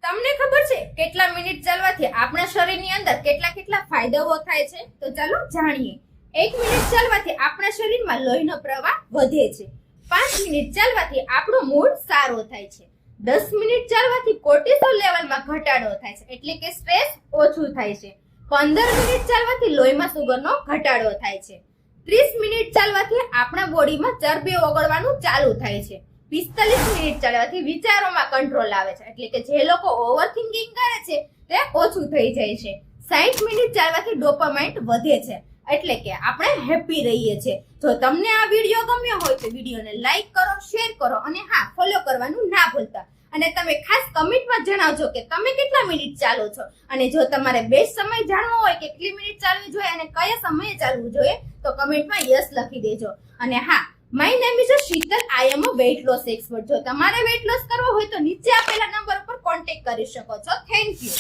તમને ખબર છે કેટલા મિનિટ ચાલવાથી આપણા શરીરની અંદર કેટલા કેટલા ફાયદાઓ થાય છે? તો ચાલો જાણીએ. 1 મિનિટ ચાલવાથી આપણા શરીરમાં લોહીનો પ્રવાહ વધે છે. 5 મિનિટ ચાલવાથી આપણો મૂડ સારો થાય છે. 10 મિનિટ ચાલવાથી કોર્ટિસોલ લેવલમાં ઘટાડો થાય છે, એટલે કે સ્ટ્રેસ ઓછું થાય છે. 15 મિનિટ ચાલવાથી લોહીમાં સુગરનો ઘટાડો થાય છે. 30 મિનિટ ચાલવાથી આપણા બોડીમાં ચરબી ઓગળવાનું ચાલુ થાય છે. 45 મિનિટ ચાલવાથી વિચારોમાં કંટ્રોલ આવે છે, એટલે કે જે લોકો ઓવરથિંકિંગ કરે છે તે ઓછું થઈ જાય છે. 60 મિનિટ ચાલવાથી ડોપામાઇન વધે છે, એટલે કે આપણે હેપી રહીએ છીએ. જો તમને આ વિડીયો ગમ્યો હોય તો વિડીયોને લાઈક કરો, શેર કરો અને હા, ફોલો કરવાનું ના ભૂલતા. અને તમે ખાસ કમેન્ટમાં જણાવજો કે તમે કેટલા મિનિટ ચાલો છો. અને જો તમારે બેસ્ટ સમય જાણવો હોય કે કેટલી મિનિટ ચાલવી જોઈએ અને કયા સમયે ચાલવું જોઈએ તો કમેન્ટમાં યસ લખી દેજો. અને હા, my name is Sheetal, I am a weight loss expert. જો તમારે વેઇટ લોસ કરવો હોય તો નીચે આપેલા નંબર પર કોન્ટેક્ટ કરી શકો છો. Thank you.